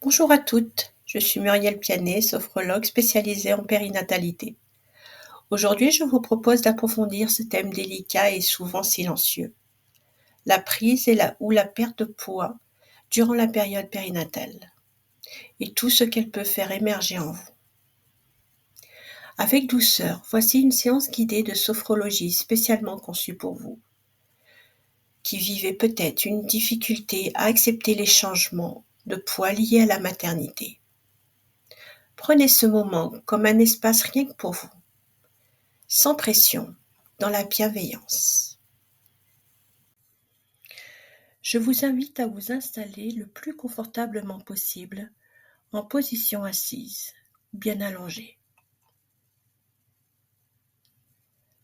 Bonjour à toutes, je suis Muriel Pianet, sophrologue spécialisée en périnatalité. Aujourd'hui, je vous propose d'approfondir ce thème délicat et souvent silencieux, la prise ou la perte de poids durant la période périnatale et tout ce qu'elle peut faire émerger en vous. Avec douceur, voici une séance guidée de sophrologie spécialement conçue pour vous, qui vivez peut-être une difficulté à accepter les changements de poids liés à la maternité. Prenez ce moment comme un espace rien que pour vous, sans pression, dans la bienveillance. Je vous invite à vous installer le plus confortablement possible en position assise ou bien allongée.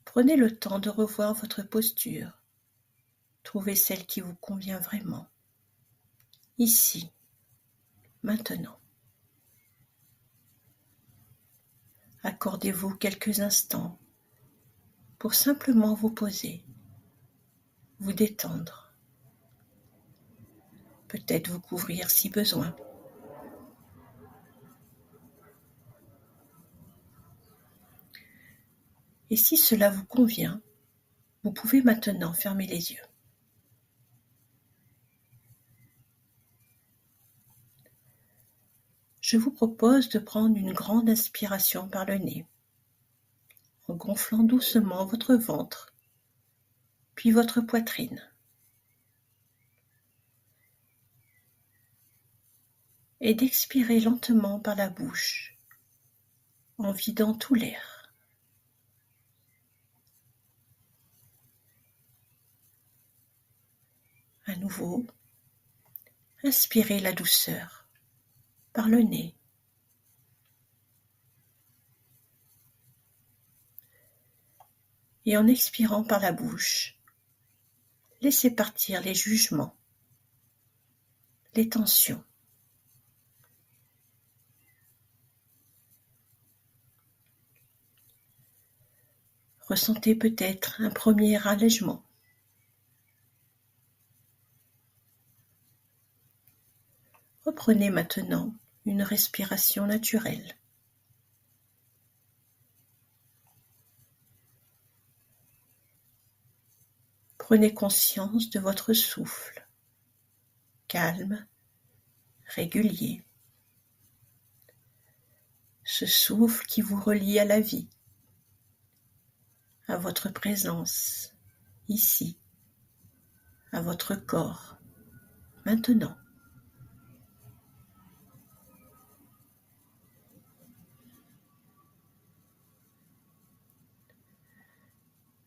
Prenez le temps de revoir votre posture. Trouvez celle qui vous convient vraiment. Ici, maintenant. Accordez-vous quelques instants pour simplement vous poser, vous détendre, peut-être vous couvrir si besoin. Et si cela vous convient, vous pouvez maintenant fermer les yeux. Je vous propose de prendre une grande inspiration par le nez, en gonflant doucement votre ventre, puis votre poitrine. Et d'expirer lentement par la bouche, en vidant tout l'air. À nouveau, inspirez la douceur par le nez. Et en expirant par la bouche, laissez partir les jugements, les tensions. Ressentez peut-être un premier allègement. Reprenez maintenant une respiration naturelle. Prenez conscience de votre souffle, calme, régulier. Ce souffle qui vous relie à la vie, à votre présence, ici, à votre corps, maintenant.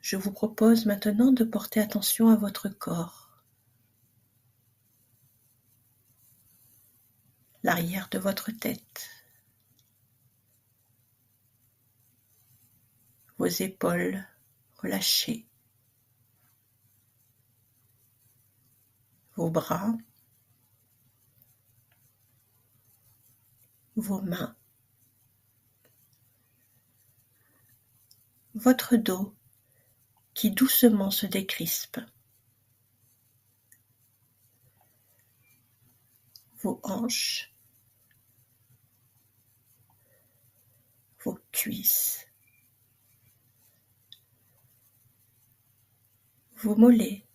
Je vous propose maintenant de porter attention à votre corps, l'arrière de votre tête, vos épaules relâchées, vos bras, vos mains, votre dos qui doucement se décrispe, vos hanches, vos cuisses, vos mollets,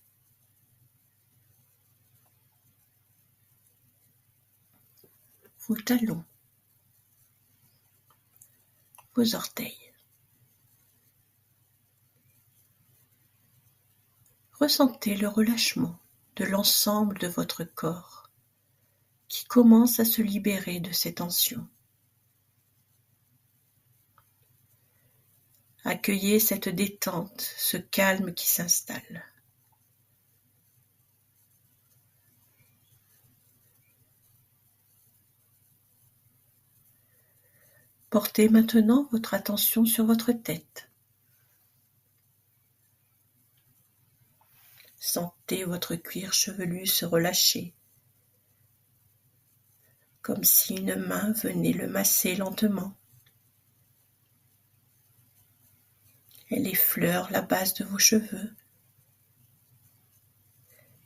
vos talons, vos orteils. Ressentez le relâchement de l'ensemble de votre corps qui commence à se libérer de ces tensions. Accueillez cette détente, ce calme qui s'installe. Portez maintenant votre attention sur votre tête. Sentez votre cuir chevelu se relâcher, comme si une main venait le masser lentement. Elle effleure la base de vos cheveux,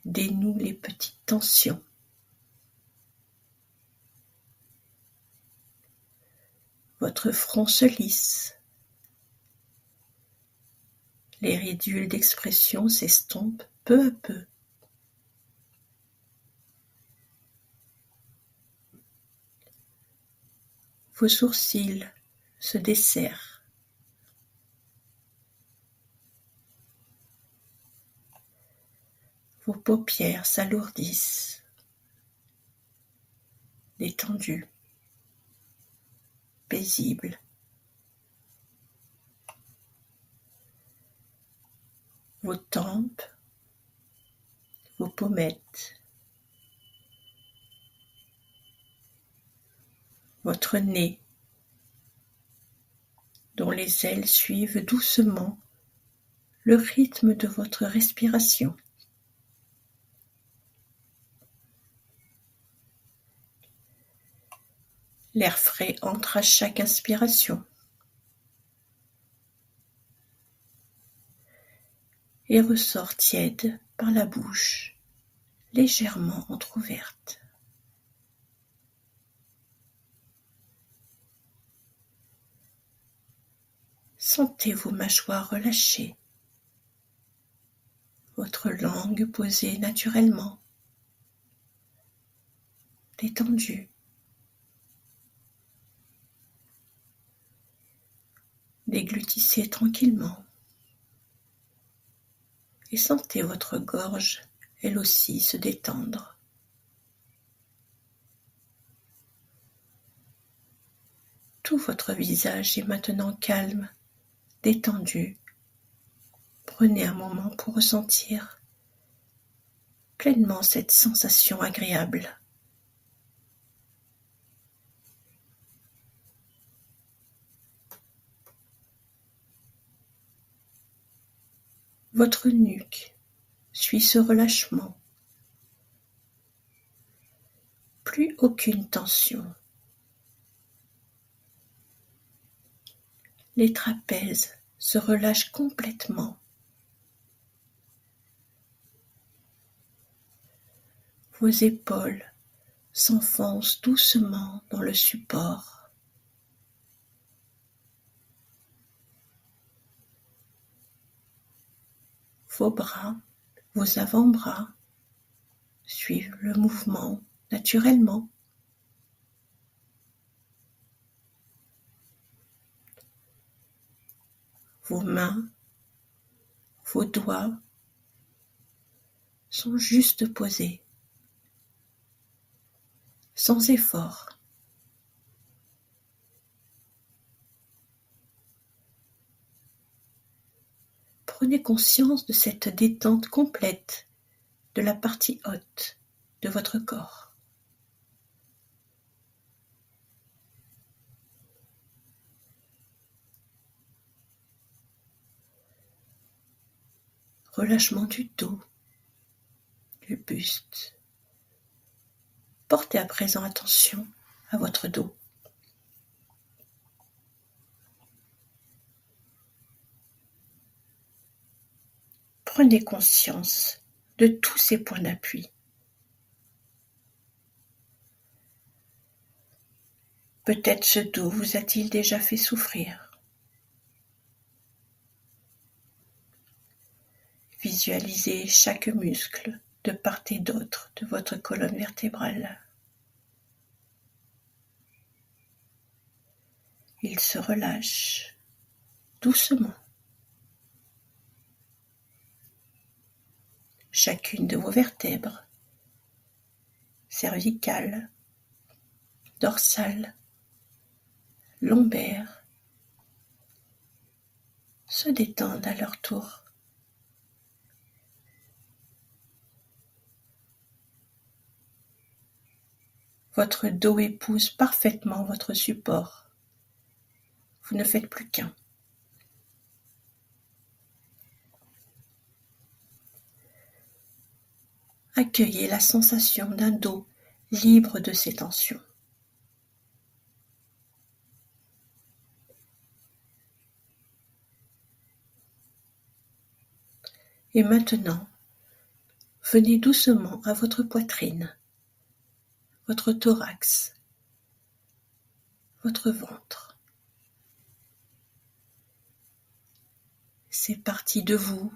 dénoue les petites tensions. Votre front se lisse. Les ridules d'expression s'estompent peu à peu. Vos sourcils se desserrent. Vos paupières s'alourdissent, détendues, paisibles. Vos tempes, vos pommettes, votre nez, dont les ailes suivent doucement le rythme de votre respiration. L'air frais entre à chaque inspiration et ressort tiède par la bouche, légèrement entr'ouverte. Sentez vos mâchoires relâchées, votre langue posée naturellement, détendue. Déglutissez tranquillement et sentez votre gorge, elle aussi, se détendre. Tout votre visage est maintenant calme, détendu. Prenez un moment pour ressentir pleinement cette sensation agréable. Votre nuque suit ce relâchement. Plus aucune tension. Les trapèzes se relâchent complètement. Vos épaules s'enfoncent doucement dans le support. Vos bras, vos avant-bras suivent le mouvement naturellement. Vos mains, vos doigts sont juste posés, sans effort. Prenez conscience de cette détente complète de la partie haute de votre corps. Relâchement du dos, du buste. Portez à présent attention à votre dos. Prenez conscience de tous ces points d'appui. Peut-être ce dos vous a-t-il déjà fait souffrir. Visualisez chaque muscle de part et d'autre de votre colonne vertébrale. Il se relâche doucement. Chacune de vos vertèbres, cervicale, dorsale, lombaire, se détendent à leur tour. Votre dos épouse parfaitement votre support. Vous ne faites plus qu'un. Accueillez la sensation d'un dos libre de ces tensions. Et maintenant, venez doucement à votre poitrine, votre thorax, votre ventre. ces parties de vous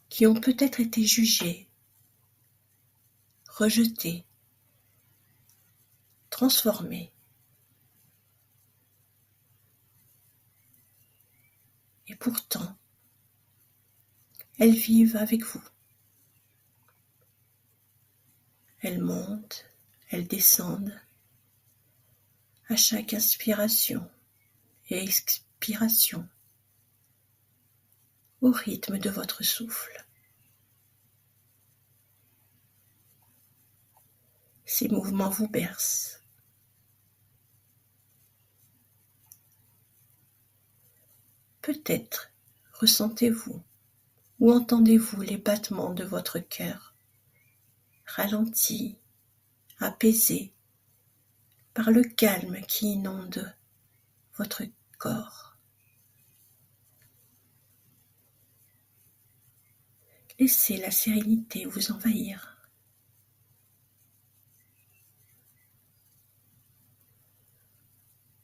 qui ont peut-être été jugées, rejetées, transformées. Et pourtant, elles vivent avec vous. Elles montent, elles descendent à chaque inspiration et expiration au rythme de votre souffle. Ces mouvements vous bercent. Peut-être ressentez-vous ou entendez-vous les battements de votre cœur, ralentis, apaisés par le calme qui inonde votre corps. Laissez la sérénité vous envahir.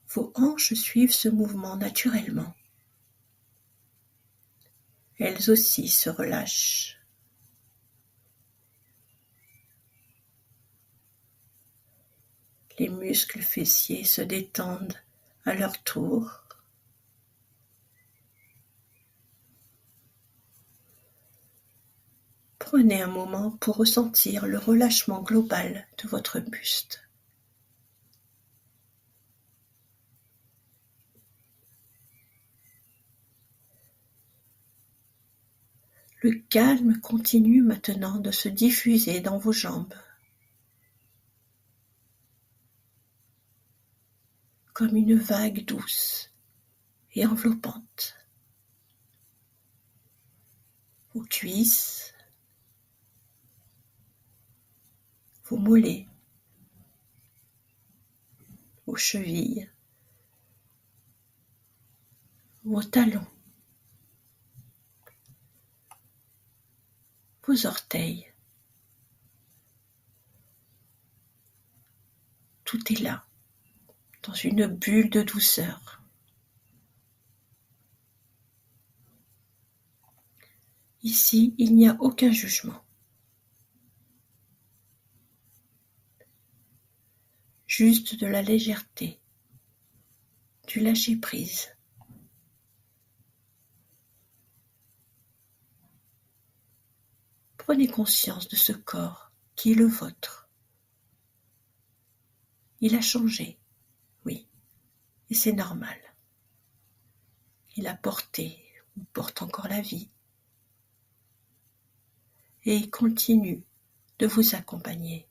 Vos hanches suivent ce mouvement naturellement. Elles aussi se relâchent. Les muscles fessiers se détendent à leur tour. Prenez un moment pour ressentir le relâchement global de votre buste. Le calme continue maintenant de se diffuser dans vos jambes, comme une vague douce et enveloppante. Vos cuisses, vos mollets, vos chevilles, vos talons, vos orteils. Tout est là, dans une bulle de douceur. Ici, il n'y a aucun jugement. Juste de la légèreté, du lâcher-prise. Prenez conscience de ce corps qui est le vôtre. Il a changé, oui, et c'est normal. Il a porté ou porte encore la vie. Et il continue de vous accompagner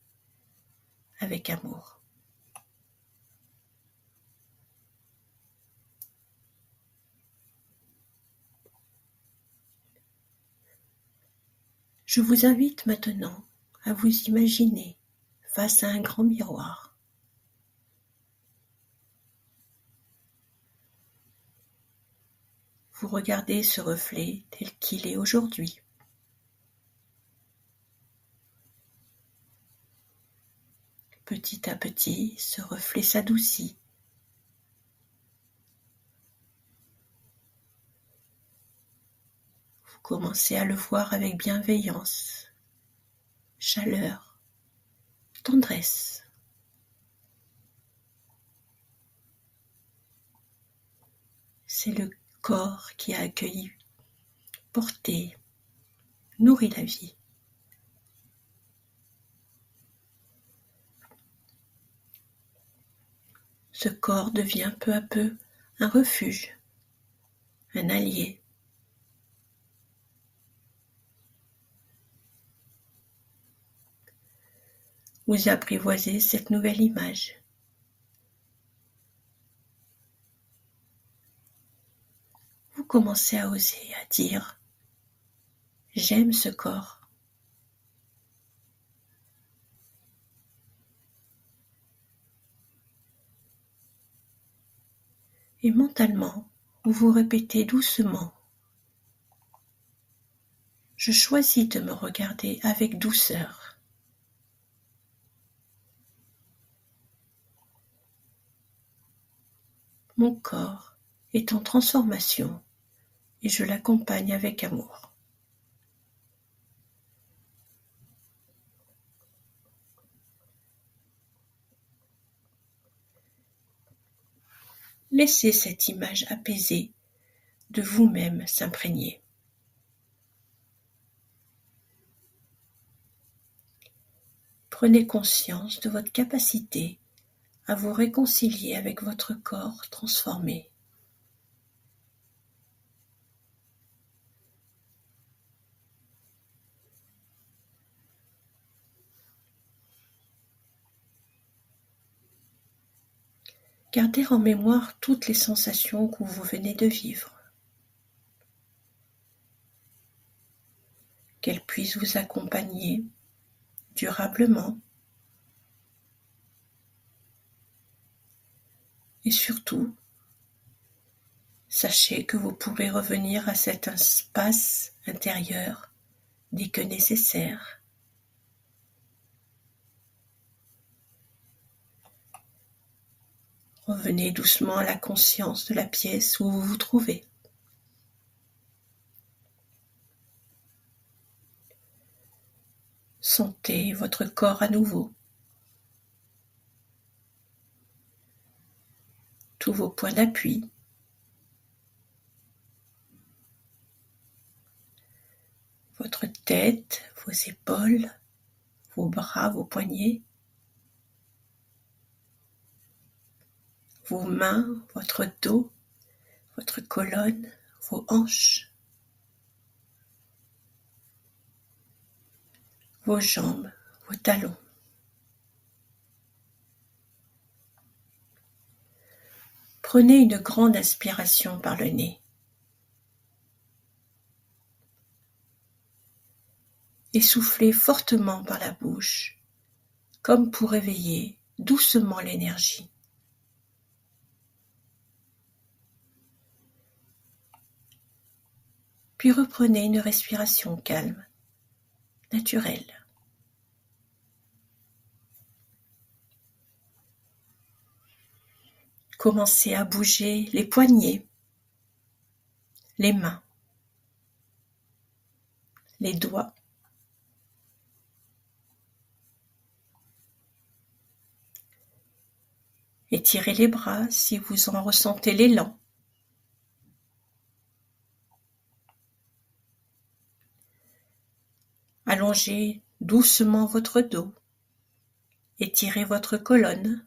avec amour. Je vous invite maintenant à vous imaginer face à un grand miroir. Vous regardez ce reflet tel qu'il est aujourd'hui. Petit à petit, ce reflet s'adoucit. Vous commencez à le voir avec bienveillance, chaleur, tendresse. C'est le corps qui a accueilli, porté, nourri la vie. Ce corps devient peu à peu un refuge, un allié. Vous apprivoisez cette nouvelle image. Vous commencez à oser, à dire « J'aime ce corps ». Et mentalement, vous vous répétez doucement « Je choisis de me regarder avec douceur ». Mon corps est en transformation et je l'accompagne avec amour. Laissez cette image apaisée de vous-même s'imprégner. Prenez conscience de votre capacité à vous réconcilier avec votre corps transformé. Gardez en mémoire toutes les sensations que vous venez de vivre. Qu'elles puissent vous accompagner durablement. Et surtout, sachez que vous pourrez revenir à cet espace intérieur dès que nécessaire. Revenez doucement à la conscience de la pièce où vous vous trouvez. Sentez votre corps à nouveau. Tous vos points d'appui. Votre tête, vos épaules, vos bras, vos poignets. Vos mains, votre dos, votre colonne, vos hanches, vos jambes, vos talons. Prenez une grande inspiration par le nez. Et soufflez fortement par la bouche, comme pour réveiller doucement l'énergie. Puis reprenez une respiration calme, naturelle. Commencez à bouger les poignets, les mains, les doigts. Étirez les bras si vous en ressentez l'élan. Allongez doucement votre dos. Étirez votre colonne.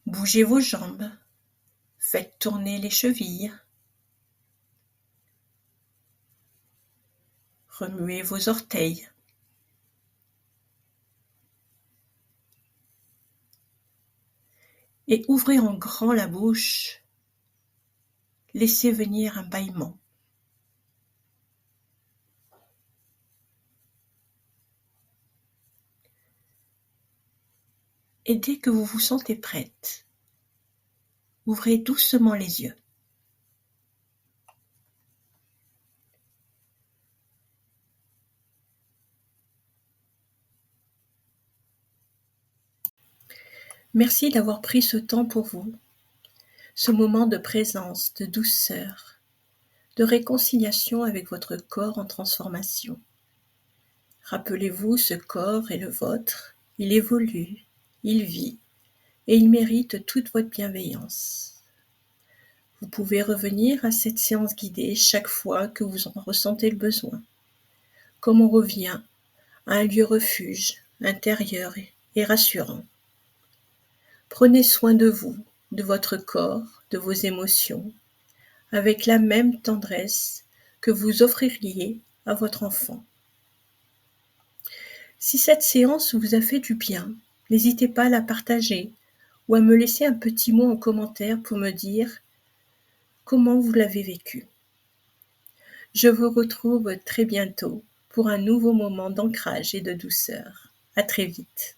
Bougez vos jambes. Faites tourner les chevilles. Remuez vos orteils. Et ouvrez en grand la bouche. Laissez venir un bâillement. Et dès que vous vous sentez prête, ouvrez doucement les yeux. Merci d'avoir pris ce temps pour vous, ce moment de présence, de douceur, de réconciliation avec votre corps en transformation. Rappelez-vous, ce corps est le vôtre, il évolue, il vit, et il mérite toute votre bienveillance. Vous pouvez revenir à cette séance guidée chaque fois que vous en ressentez le besoin, comme on revient à un lieu refuge, intérieur et rassurant. Prenez soin de vous, de votre corps, de vos émotions, avec la même tendresse que vous offririez à votre enfant. Si cette séance vous a fait du bien, n'hésitez pas à la partager ou à me laisser un petit mot en commentaire pour me dire comment vous l'avez vécu. Je vous retrouve très bientôt pour un nouveau moment d'ancrage et de douceur. À très vite.